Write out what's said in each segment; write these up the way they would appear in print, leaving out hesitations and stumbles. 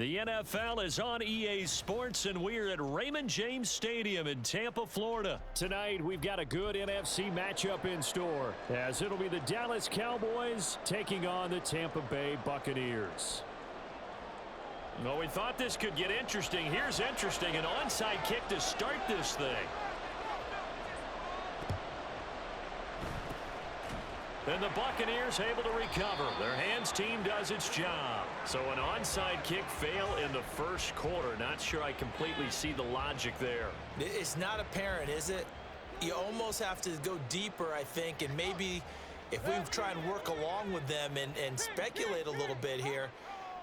The NFL is on EA Sports, and we're at Raymond James Stadium in Tampa, Florida. Tonight, we've got a good NFC matchup in store, as it'll be the Dallas Cowboys taking on the Tampa Bay Buccaneers. Well, we thought this could get interesting. Here's interesting, an onside kick to start this thing. And the Buccaneers able to recover. Their hands team does its job. So an onside kick fail in the first quarter. Not sure I completely see the logic there. It's not apparent, is it? You almost have to go deeper, I think, and maybe if we try and work along with them and speculate a little bit here,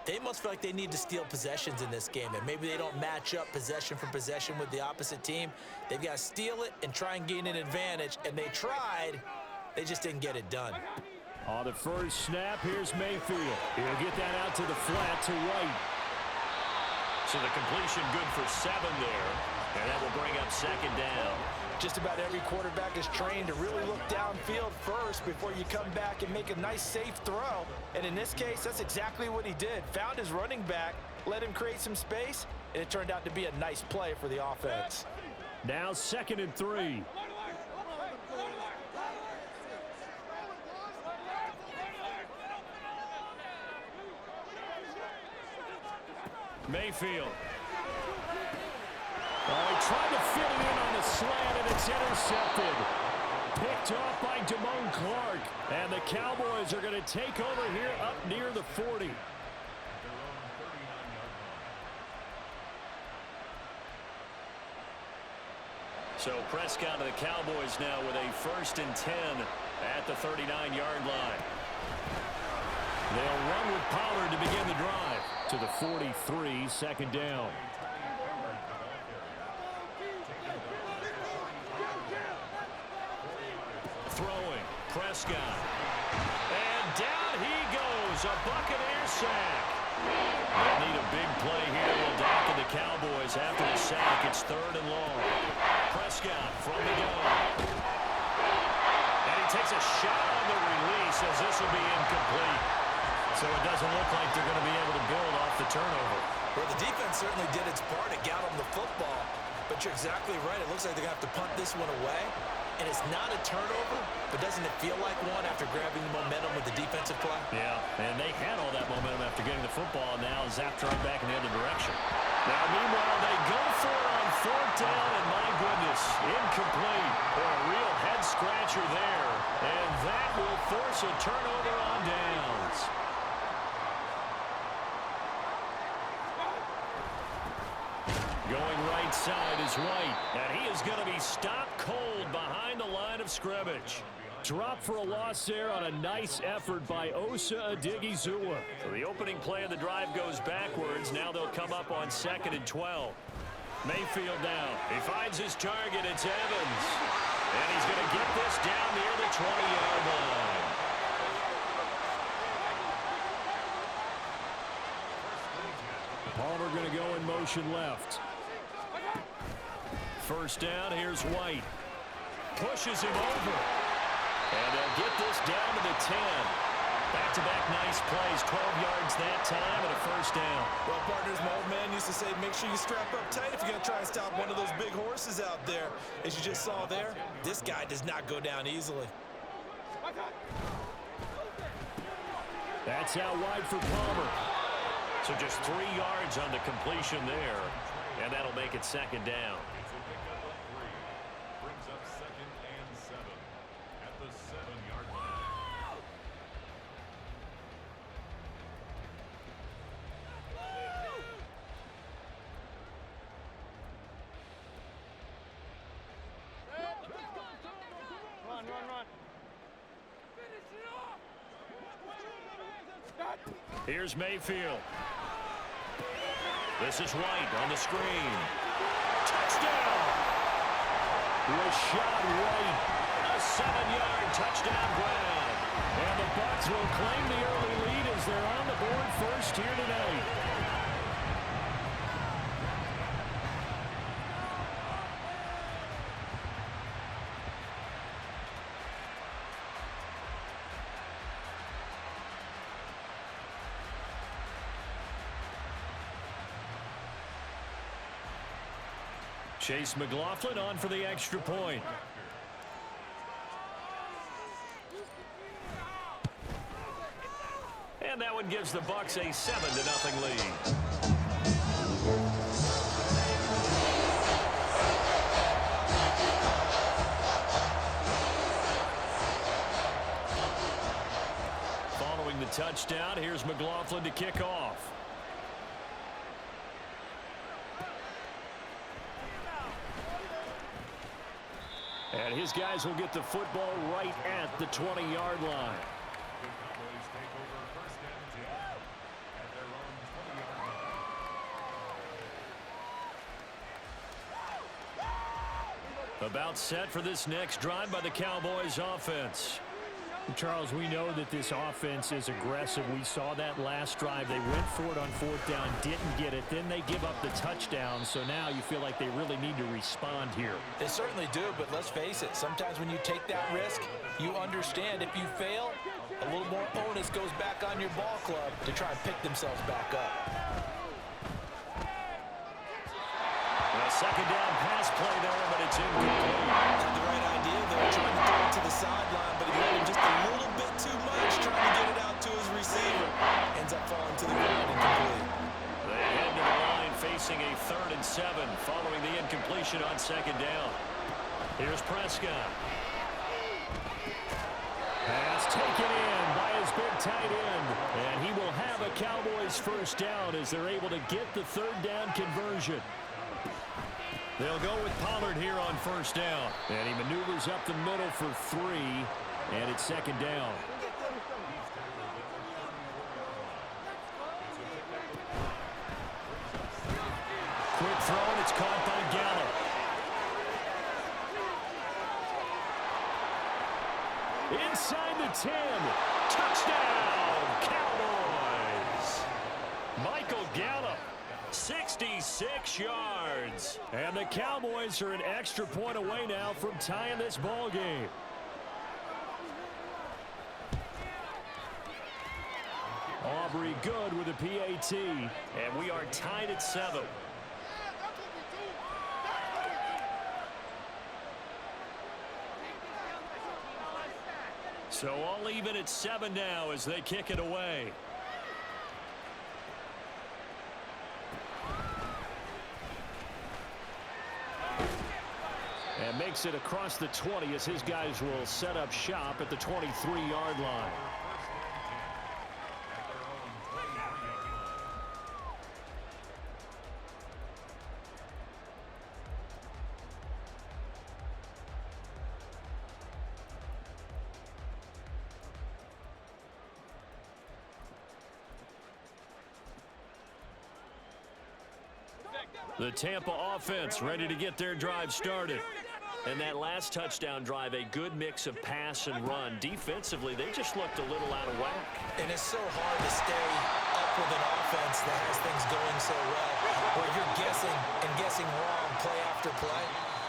they must feel like they need to steal possessions in this game, and maybe they don't match up possession for possession with the opposite team. They've got to steal it and try and gain an advantage, and they tried. They just didn't get it done. On the first snap, here's Mayfield. He'll get that out to the flat to White. So the completion good for 7 there, and that will bring up second down. Just about every quarterback is trained to really look downfield first before you come back and make a nice, safe throw. And in this case, that's exactly what he did. Found his running back, let him create some space, and it turned out to be a nice play for the offense. Now 2nd and 3. Mayfield. Oh, he tried to fit it in on the slant, and it's intercepted. Picked off by Damone Clark. And the Cowboys are going to take over here up near the 40. So Prescott and the Cowboys now with a 1st and 10 at the 39-yard line. They'll run with Pollard to begin the drive. To the 43, 2nd down. Throwing, Prescott. And down he goes, a Buccaneer sack. They'll need a big play here. Will dock in the Cowboys after the sack. It's 3rd and long. Prescott from the gun. And he takes a shot on the release as this will be incomplete. So it doesn't look like they're going to be able to build off the turnover. Well, the defense certainly did its part. It got them the football. But you're exactly right. It looks like they're going to have to punt this one away. And it's not a turnover, but doesn't it feel like one after grabbing the momentum with the defensive play? Yeah, and they had all that momentum after getting the football. Now zapped right back in the other direction. Now, meanwhile, they go for it on 4th down, and my goodness, incomplete. Or a real head-scratcher there. And that will force a turnover on downs. Going right side is White, and he is going to be stopped cold behind the line of scrimmage. Drop for a loss there on a nice effort by Osa Odighizuwa. So the opening play of the drive goes backwards. Now they'll come up on 2nd and 12. Mayfield down. He finds his target. It's Evans. And he's going to get this down near the 20-yard line. Palmer going to go in motion left. 1st down, here's White. Pushes him over. And they'll get this down to the 10. Back-to-back nice plays, 12 yards that time and a 1st down. Well, partners, my old man used to say, make sure you strap up tight if you're going to try and stop one of those big horses out there. As you just saw there, this guy does not go down easily. That's out wide for Palmer. So just 3 yards on the completion there, and that'll make it 2nd down. Brings up 2nd and 7 at the 7-yard line. Run. Here's Mayfield. This is White on the screen. Touchdown! Rashad White, a 7-yard touchdown grab. And the Bucs will claim the early lead as they're on the board first here tonight. Chase McLaughlin on for the extra point. And that one gives the Bucs a 7-0 lead. Following the touchdown, here's McLaughlin to kick off. And his guys will get the football right at the 20-yard line. About set for this next drive by the Cowboys offense. Charles, we know that this offense is aggressive. We saw that last drive. They went for it on fourth down, didn't get it. Then they give up the touchdown. So now you feel like they really need to respond here. They certainly do, but let's face it. Sometimes when you take that risk, you understand if you fail, a little more onus goes back on your ball club to try and pick themselves back up. A second down pass play there, but it's incomplete. Had the right idea there, trying to throw it to the sideline, but he let him just a little bit too much, trying to get it out to his receiver. Ends up falling to the ground incomplete. They head to the line facing a 3rd and 7 following the incompletion on second down. Here's Prescott. Pass taken in by his big tight end. And he will have a Cowboys first down as they're able to get the 3rd down conversion. They'll go with Pollard here on first down. And he maneuvers up the middle for 3. And it's second down. Quick throw, and it's caught by Gallup. Inside the 10. Touchdown, Cowboys. Michael Gallup. 66 yards. And the Cowboys are an extra point away now from tying this ball game. Aubrey good with a PAT. And we are tied at 7. So all even at 7 now as they kick it away. And makes it across the 20 as his guys will set up shop at the 23-yard line. The Tampa offense ready to get their drive started. And that last touchdown drive, a good mix of pass and run. Defensively, they just looked a little out of whack. And it's so hard to stay up with an offense that has things going so well, where you're guessing and guessing wrong play after play.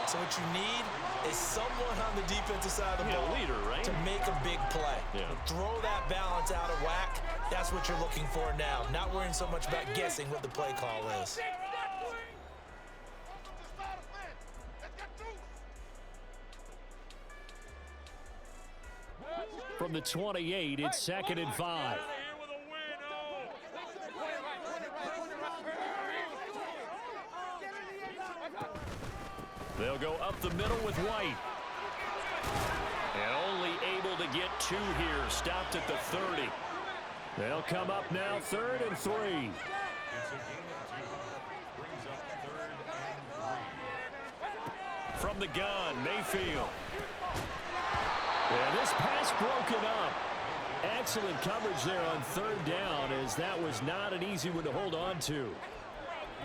So what you need is someone on the defensive side of the ball leader, right? to make a big play. Yeah. Throw that balance out of whack. That's what you're looking for now. Not worrying so much about guessing what the play call is. From the 28, it's 2nd and 5. They'll go up the middle with White. And only able to get 2 here. Stopped at the 30. They'll come up now 3rd and 3. From the gun, Mayfield. And this pass broken up. Excellent coverage there on 3rd down, as that was not an easy one to hold on to.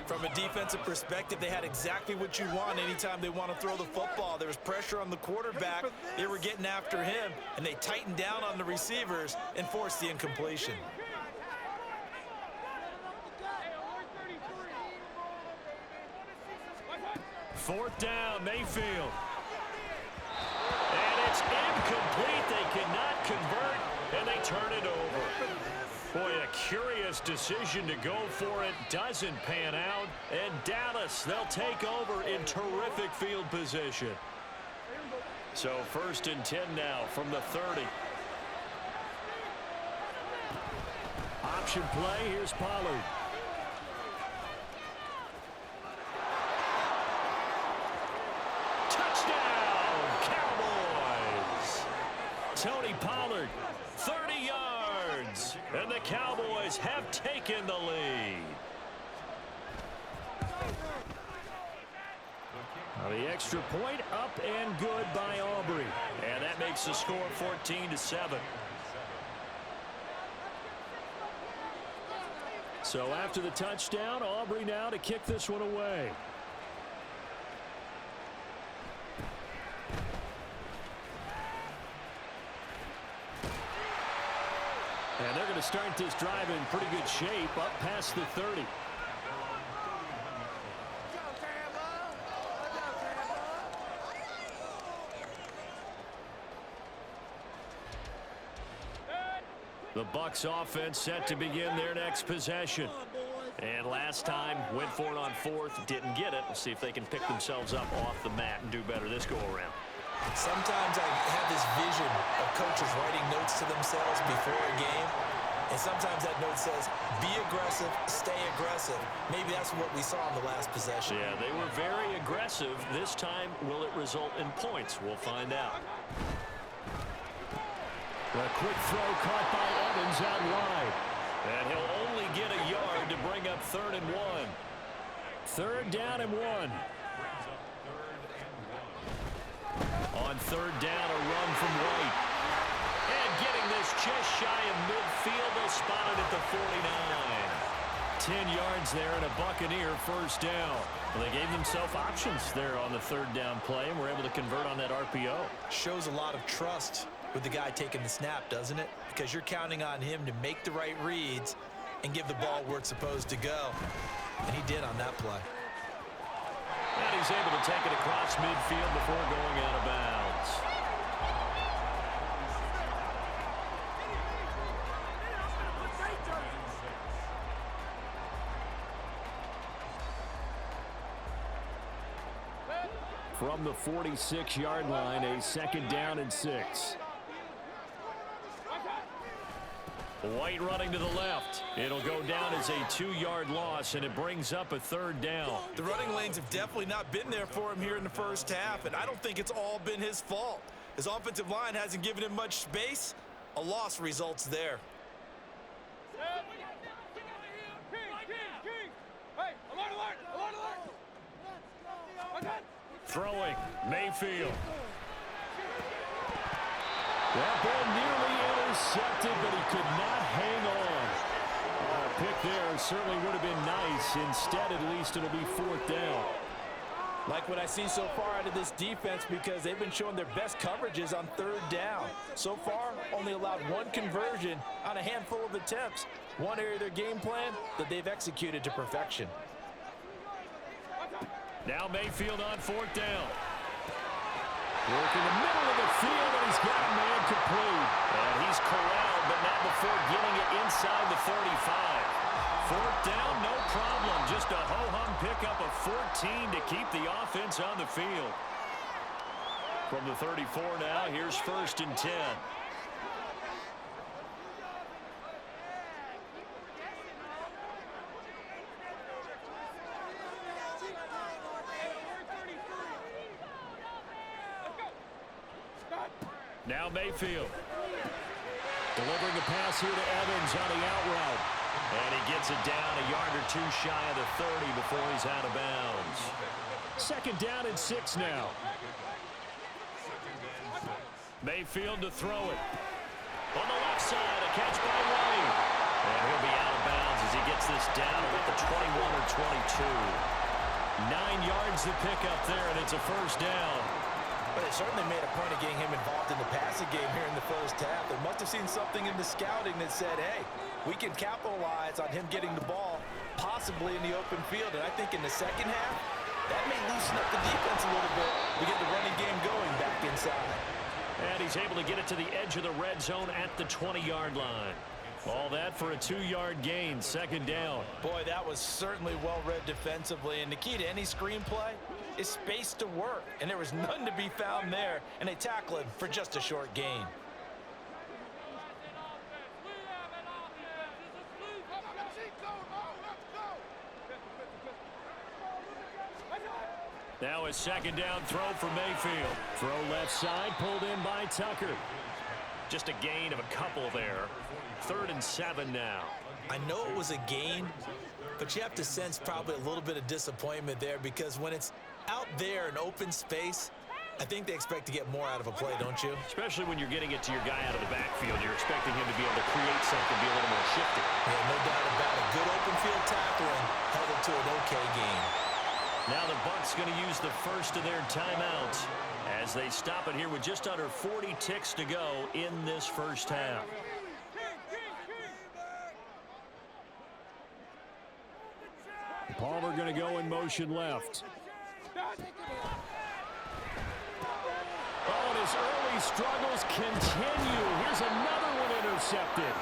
From a defensive perspective, they had exactly what you want anytime they want to throw the football. There was pressure on the quarterback. They were getting after him, and they tightened down on the receivers and forced the incompletion. Fourth down, Mayfield. And it's incomplete. They cannot convert, and they turn it over. Boy, a curious decision to go for it. Doesn't pan out. And Dallas, they'll take over in terrific field position. So 1st and 10 now from the 30. Option play. Here's Pollard. Touchdown, Cowboys. Tony Pollard, 30 yards. And the Cowboys have taken the lead. The extra point up and good by Aubrey. And that makes the score 14-7. So after the touchdown, Aubrey now to kick this one away. And they're going to start this drive in pretty good shape up past the 30. The Bucs offense set to begin their next possession. And last time went for it on 4th, didn't get it. We'll see if they can pick themselves up off the mat and do better this go around. Sometimes I have this vision of coaches writing notes to themselves before a game. And sometimes that note says, be aggressive, stay aggressive. Maybe that's what we saw in the last possession. Yeah, they were very aggressive. This time, will it result in points? We'll find out. A quick throw caught by Evans out wide. And he'll only get a yard to bring up 3rd and 1. 3rd down and 1. On 3rd down, a run from White. And getting this just shy of midfield, they'll spot it at the 49. 10 yards there and a Buccaneer 1st down. Well, they gave themselves options there on the 3rd down play and were able to convert on that RPO. Shows a lot of trust with the guy taking the snap, doesn't it? Because you're counting on him to make the right reads and give the ball where it's supposed to go. And he did on that play. And he's able to take it across midfield before going out of bounds. From the 46-yard line, a 2nd down and 6. White running to the left. It'll go down as a 2-yard loss, and it brings up a 3rd down. The running lanes have definitely not been there for him here in the first half, and I don't think it's all been his fault. His offensive line hasn't given him much space. A loss results there. Throwing, Mayfield. That ball nearly intercepted, but he could not hang on. A pick there certainly would have been nice. Instead, at least it'll be 4th down. Like what I see so far out of this defense, because they've been showing their best coverages on 3rd down. So far, only allowed 1 conversion on a handful of attempts. One area of their game plan that they've executed to perfection. Now Mayfield on 4th down. Work in the middle of the field, and he's got a man complete. And he's corralled, but not before getting it inside the 35. 4th down, no problem. Just a ho-hum pickup of 14 to keep the offense on the field. From the 34 now, here's 1st and 10. Now Mayfield. Delivering a pass here to Evans on the out route. And he gets it down a yard or 2 shy of the 30 before he's out of bounds. 2nd down and 6 now. Mayfield to throw it. On the left side, a catch by White. And he'll be out of bounds as he gets this down at the 21 or 22. 9 yards to pick up there, and it's a 1st down. But they certainly made a point of getting him involved in the passing game here in the first half. They must have seen something in the scouting that said, hey, we can capitalize on him getting the ball, possibly in the open field. And I think in the second half, that may loosen up the defense a little bit to get the running game going back inside. And he's able to get it to the edge of the red zone at the 20-yard line. All that for a 2-yard gain, second down. Boy, that was certainly well read defensively, and the key to any screenplay is space to work, and there was none to be found there, and they tackle him for just a short gain. Now a second down throw for Mayfield. Throw left side, pulled in by Tucker. Just a gain of a couple there. 3rd and 7 now. I know it was a gain, but you have to sense probably a little bit of disappointment there, because when it's out there in open space, I think they expect to get more out of a play, don't you? Especially when you're getting it to your guy out of the backfield. You're expecting him to be able to create something, be a little more shifty. Yeah, no doubt about it. Good open field tackling held it to an okay gain. Now the Bucs going to use the first of their timeouts as they stop it here with just under 40 ticks to go in this first half. Palmer going to go in motion left. Oh, and his early struggles continue. Here's another one intercepted.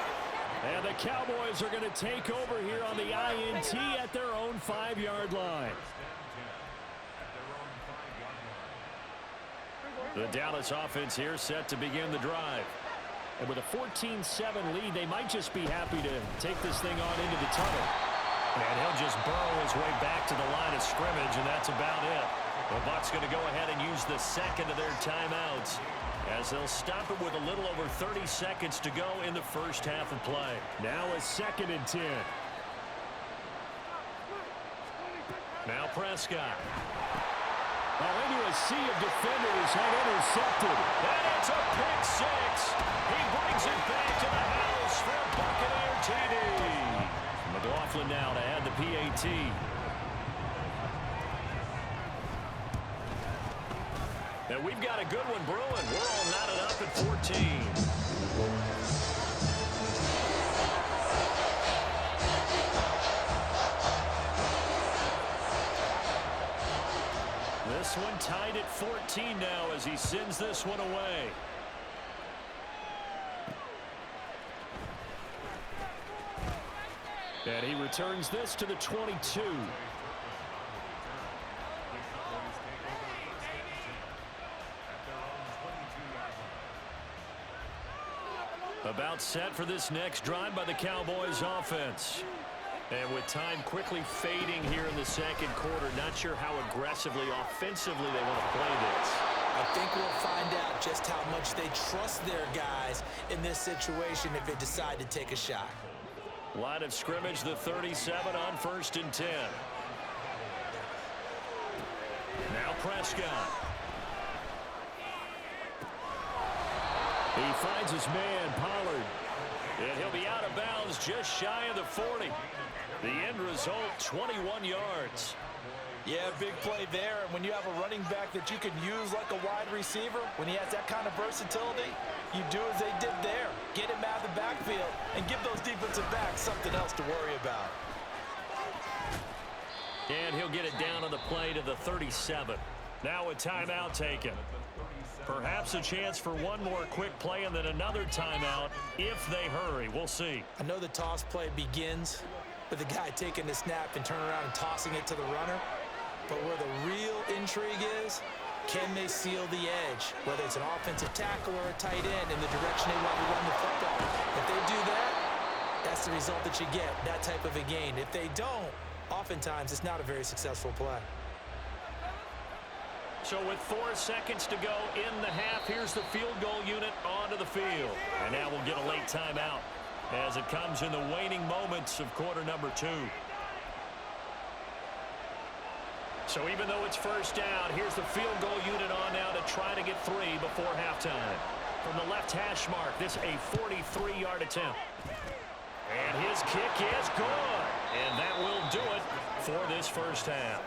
And the Cowboys are going to take over here on the INT at their own 5-yard line. The Dallas offense here set to begin the drive. And with a 14-7 lead, they might just be happy to take this thing on into the tunnel. And he'll just burrow his way back to the line of scrimmage, and that's about it. The Bucs going to go ahead and use the second of their timeouts as they'll stop it with a little over 30 seconds to go in the first half of play. Now a 2nd and 10. Now Prescott. Oh, into a sea of defenders and intercepted. And it's a pick six. He brings it back to the house for a Buccaneer TD. McLaughlin now to add the PAT. And we've got a good one brewing. We're all knotted up at 14. This one tied at 14 now as he sends this one away. And he returns this to the 22. About set for this next drive by the Cowboys offense. And with time quickly fading here in the second quarter, not sure how aggressively, offensively they want to play this. I think we'll find out just how much they trust their guys in this situation if they decide to take a shot. Line of scrimmage, the 37 on 1st and 10. Now Prescott. He finds his man, Pollard. And he'll be out of bounds just shy of the 40. The end result, 21 yards. Yeah, big play there. And when you have a running back that you can use like a wide receiver, when he has that kind of versatility, you do as they did there. Get him out of the backfield and give those defensive backs something else to worry about. And he'll get it down on the play to the 37. Now a timeout taken. Perhaps a chance for one more quick play and then another timeout if they hurry. We'll see. I know the toss play begins with the guy taking the snap and turning around and tossing it to the runner. But where the real intrigue is, can they seal the edge? Whether it's an offensive tackle or a tight end in the direction they want to run the football. If they do that, that's the result that you get, that type of a gain. If they don't, oftentimes it's not a very successful play. So with 4 seconds to go in the half, here's the field goal unit onto the field. And now we'll get a late timeout as it comes in the waning moments of quarter number 2. So even though it's first down, here's the field goal unit on now to try to get 3 before halftime. From the left hash mark, this a 43-yard attempt. And his kick is good. And that will do it for this first half.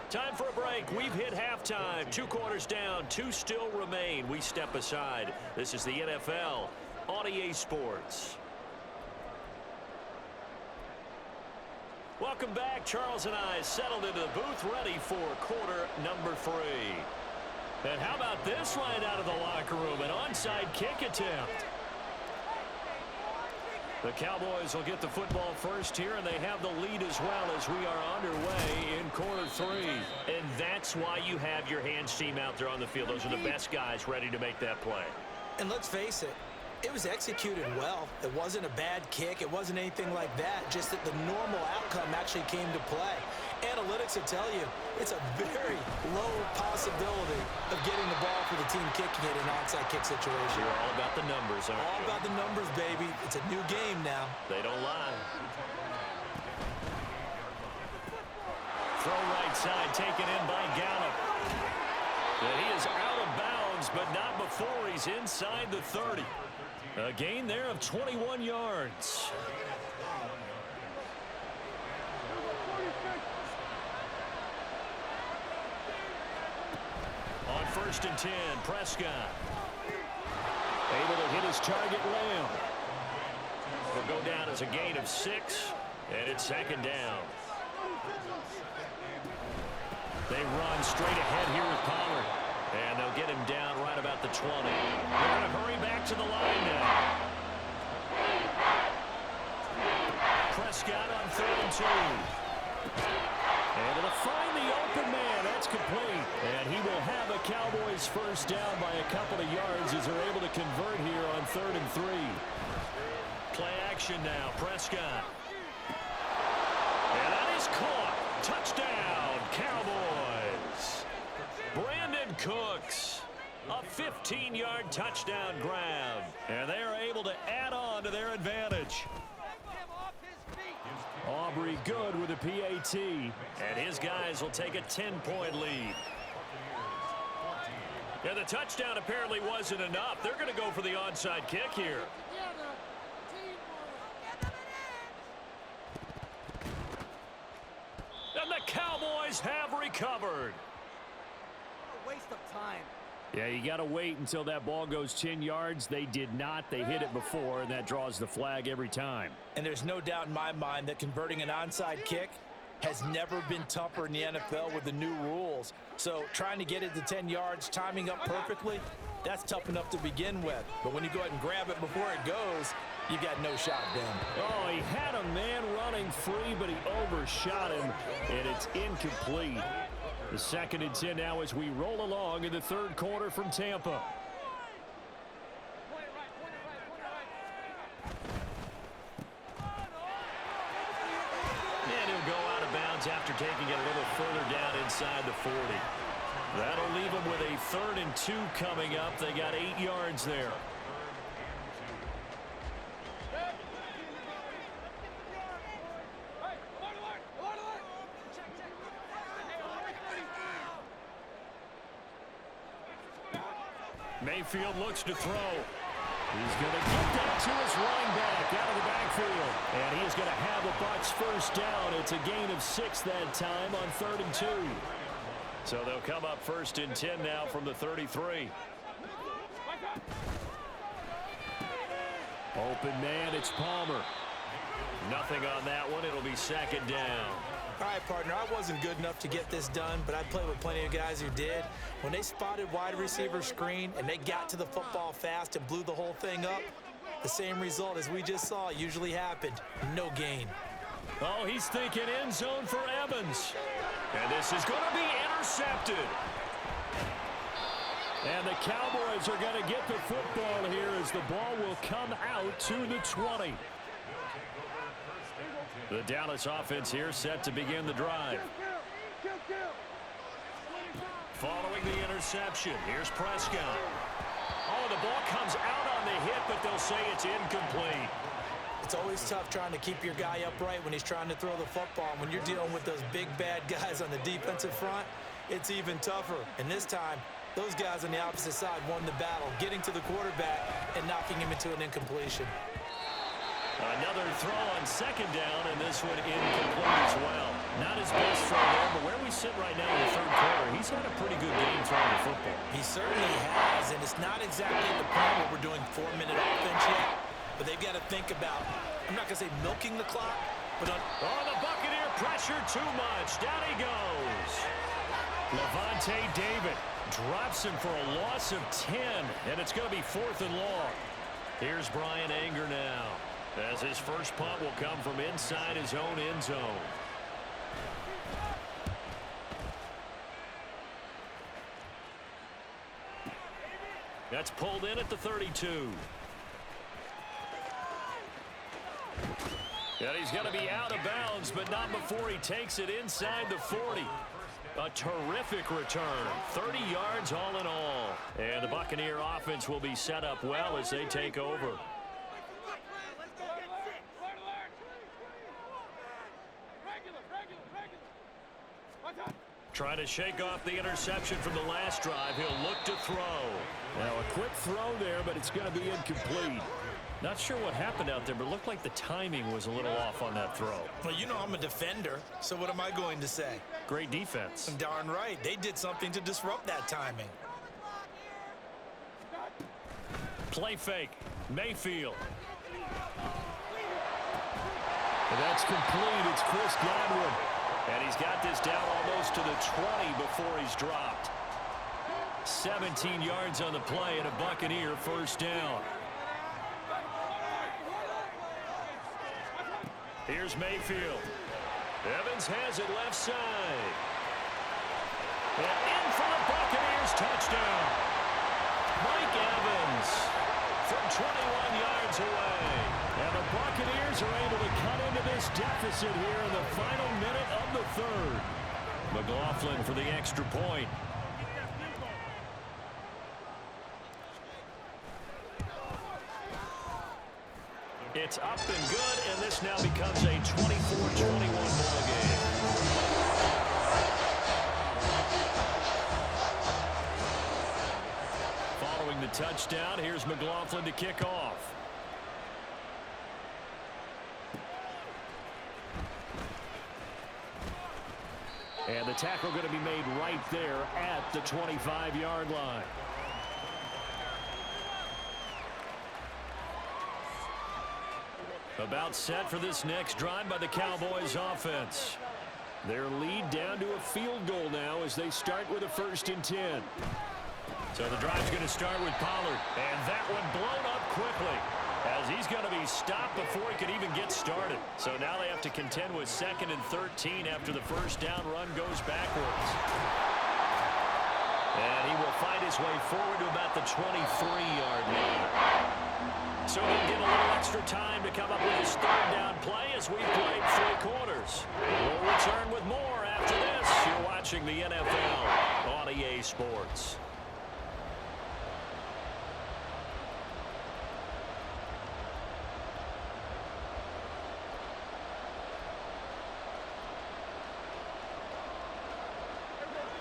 Time for a break. We've hit halftime. 2 quarters down, 2 still remain. We step aside. This is the NFL on EA Sports. Welcome back. Charles and I settled into the booth ready for quarter number 3. And how about this line out of the locker room? An onside kick attempt. The Cowboys will get the football first here, and they have the lead as well as we are underway in quarter 3. And that's why you have your hands team out there on the field. Those are the best guys ready to make that play. And let's face it, it was executed well. It wasn't a bad kick. It wasn't anything like that. Just that the normal outcome actually came to play. Analytics will tell you it's a very low possibility of getting the ball for the team kicking it in an onside kick situation. You're all about the numbers, aren't you? All about the numbers, baby. It's a new game now. They don't lie. Throw right side, taken in by Gallup. And he is out of bounds, but not before he's inside the 30. A gain there of 21 yards. On 1st and 10, Prescott. Able to hit his target, Lamb. Will go down as a gain of 6, and it's 2nd down. They run straight ahead here with Pollard. And they'll get him down right about the 20. They're going to hurry back to the line now. Prescott on 3rd and 2. Able to find the open man. That's complete. And he will have a Cowboys first down by a couple of yards as they're able to convert here on 3rd and 3. Play action now. Prescott. And that is caught. Touchdown, Cowboys. Brandon Cooks. A 15-yard touchdown grab. And they are able to add on to their advantage. Aubrey good with a PAT. And his guys will take a 10-point lead. Yeah, the touchdown apparently wasn't enough. They're going to go for the onside kick here. And the Cowboys have recovered. Waste of time. Yeah, you got to wait until that ball goes 10 yards. They did not. They hit it before, and that draws the flag every time. And there's no doubt in my mind that converting an onside kick has never been tougher in the NFL with the new rules. So trying to get it to 10 yards, timing up perfectly, that's tough enough to begin with. But when you go ahead and grab it before it goes, you got no shot, Ben. Oh, he had a man running free, but he overshot him, and it's incomplete. The 2nd and 10 now as we roll along in the 3rd quarter from Tampa. And he'll go out of bounds after taking it a little further down inside the 40. That'll leave him with a 3rd and 2 coming up. They got 8 yards there. Mayfield looks to throw. He's going to get that to his running back out of the backfield. And he is going to have the Bucs first down. It's a gain of 6 that time on 3rd and 2. So they'll come up 1st and 10 now from the 33. Open man, it's Palmer. Nothing on that one. It'll be 2nd down. All right, partner, I wasn't good enough to get this done, but I played with plenty of guys who did. When they spotted wide receiver screen and they got to the football fast and blew the whole thing up, the same result as we just saw usually happened. No gain. Oh, he's thinking end zone for Evans. And this is going to be intercepted. And the Cowboys are going to get the football here as the ball will come out to the 20. The Dallas offense here set to begin the drive. Following the interception, here's Prescott. Oh, the ball comes out on the hit, but they'll say it's incomplete. It's always tough trying to keep your guy upright when he's trying to throw the football. When you're dealing with those big, bad guys on the defensive front, it's even tougher. And this time, those guys on the opposite side won the battle, getting to the quarterback and knocking him into an incompletion. Another throw on 2nd down, and this one incomplete as well. Not his best throw there, but where we sit right now in the 3rd quarter, he's had a pretty good game throwing the football. He certainly has, and it's not exactly at the point where we're doing 4-minute offense yet, but they've got to think about, I'm not going to say milking the clock, but on... Oh, the Buccaneer pressure too much. Down he goes. Levante David drops him for a loss of 10, and it's going to be 4th and long. Here's Brian Anger now. As as his first punt will come from inside his own end zone. That's pulled in at the 32. And he's going to be out of bounds, but not before he takes it inside the 40. A terrific return. 30 yards all in all. And the Buccaneer offense will be set up well as they take over. Trying to shake off the interception from the last drive. He'll look to throw. Now a quick throw there, but it's going to be incomplete. Not sure what happened out there, but it looked like the timing was a little off on that throw. Well, you know I'm a defender, so what am I going to say? Great defense. Darn right. They did something to disrupt that timing. Play fake. Mayfield. And that's complete. It's Chris Godwin. And he's got this down almost to the 20 before he's dropped. 17 yards on the play and a Buccaneer first down. Here's Mayfield. Evans has it left side. And in for the Buccaneers touchdown. Mike Evans from 21 yards away. And the Buccaneers are able to cut into this deficit here in the final minute of the third. McLaughlin for the extra point. It's up and good, and this now becomes a 24-21 ball game. Following the touchdown, here's McLaughlin to kick off. And the tackle going to be made right there at the 25-yard line. About set for this next drive by the Cowboys offense. Their lead down to a field goal now as they start with a 1st and 10. So the drive's going to start with Pollard. And that one blown up quickly as he's going to be stopped before he could even get started. So now they have to contend with 2nd and 13 after the first down run goes backwards. And he will find his way forward to about the 23-yard line. So he'll get a little extra time to come up with his 3rd down play as we've played 3 quarters. We'll return with more after this. You're watching the NFL on EA Sports.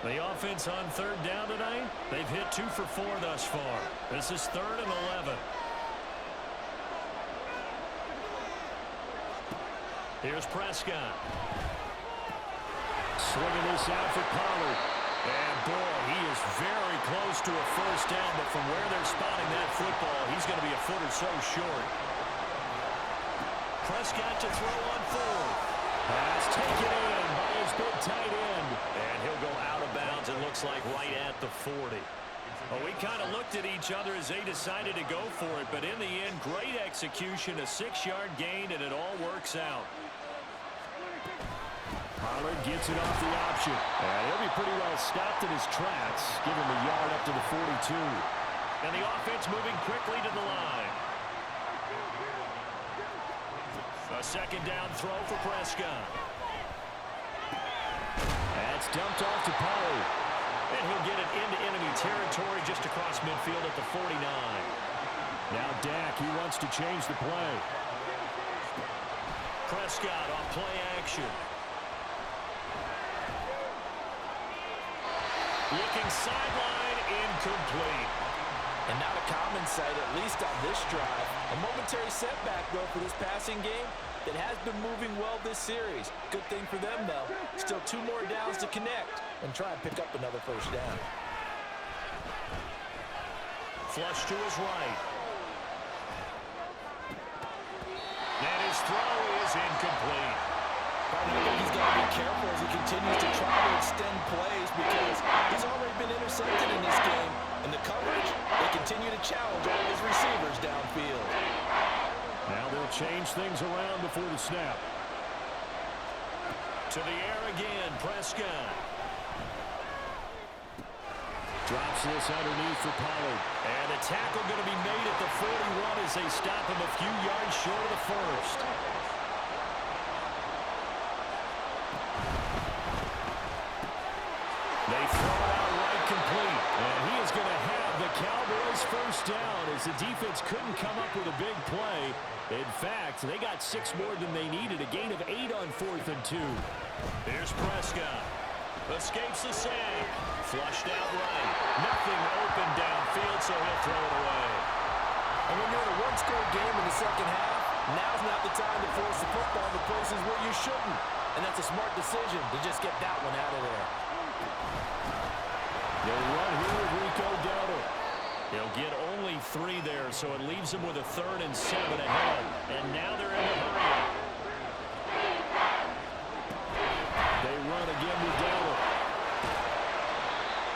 The offense on 3rd down tonight, they've hit 2 for 4 thus far. This is 3rd and 11. Here's Prescott. Swinging this out for Pollard. And boy, he is very close to a first down, but from where they're spotting that football, he's going to be a foot or so short. Prescott to throw on 4th. Pass taken in by his big tight end. And he'll go out of bounds, it looks like right at the 40. Well, we kind of looked at each other as they decided to go for it, but in the end, great execution, a 6-yard gain, and it all works out. Pollard gets it off the option. And he'll be pretty well stopped in his tracks. Give him a yard up to the 42. And the offense moving quickly to the line. A 2nd down throw for Prescott. That's dumped off to Pollard. And he'll get it into enemy territory just across midfield at the 49. Now Dak, he wants to change the play. Prescott on play action. Looking sideline, incomplete. And not a common sight, at least on this drive. A momentary setback, though, for this passing game that has been moving well this series. Good thing for them, though. Still 2 more downs to connect and try and pick up another first down. Flush to his right. And his throw is incomplete. I think he's got to be careful as he continues to try to extend plays because he's already been intercepted in this game. And the coverage, they continue to challenge all his receivers downfield. Now they'll change things around before the snap. To the air again, Prescott. Drops this underneath for Pollard. And a tackle going to be made at the 41 as they stop him a few yards short of the first. They throw it out right complete. And he is going to have the Cowboys first down as the defense couldn't come up with a big play. In fact, they got 6 more than they needed, a gain of 8 on 4th and 2. Here's Prescott. Escapes the sack. Flushed out right. Nothing open downfield, so he'll throw it away. And when you're in a one-score game in the second half, now's not the time to force the football to places where you shouldn't. And that's a smart decision to just get that one out of there. They'll run here with Rico Dowdle. He'll get only 3 there, so it leaves him with a 3rd and 7 ahead. And now they're in a hurry. They run again with Dowdle.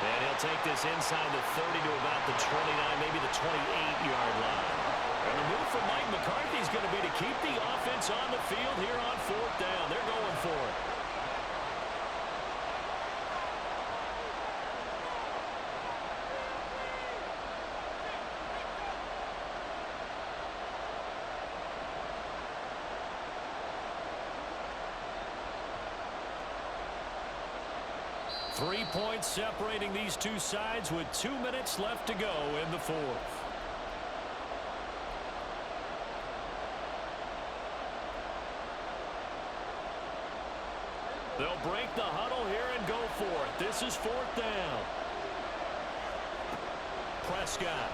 And he'll take this inside the 30 to about the 29, maybe the 28-yard line. And the move from Mike McCarthy is going to be to keep the offense on the field here on 4th down. They're going for it. Three points separating these two sides with 2 minutes left to go in the 4th. They'll break the huddle here and go for it. This is 4th down. Prescott.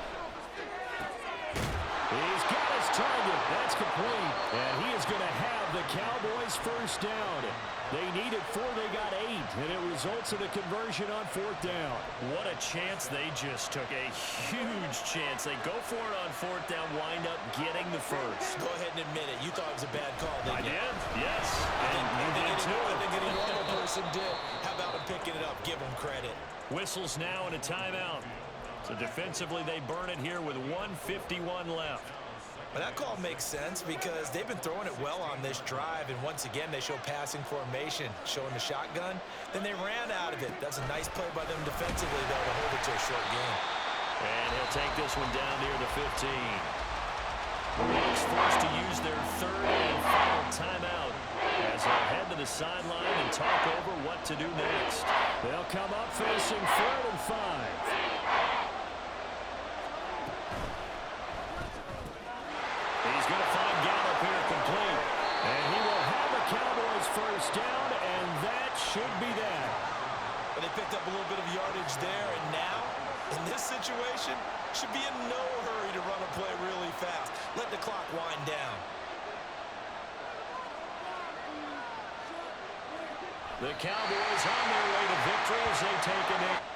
He's got his target. That's complete. And he is going to have the Cowboys first down. They needed 4, they got 8, and it results in a conversion on 4th down. What a chance they just took. A huge chance. They go for it on 4th down, wind up getting the first. Go ahead and admit it. You thought it was a bad call, didn't you? I did, yes. And I did too. think any normal person did. How about him picking it up? Give him credit. Whistles now and a timeout. So defensively, they burn it here with 1:51 left. But that call makes sense because they've been throwing it well on this drive, and once again, they show passing formation, showing the shotgun. Then they ran out of it. That's a nice play by them defensively, though, to hold it to a short game. And he'll take this one down near the 15. The Bucs forced to use their 3rd and final timeout as they'll head to the sideline and talk over what to do next. They'll come up facing 3rd and 5. He's going to find Gallup here complete. And he will have the Cowboys first down, and that should be that. But they picked up a little bit of yardage there, and now, in this situation, should be in no hurry to run a play really fast. Let the clock wind down. The Cowboys on their way to victory as they take an 8.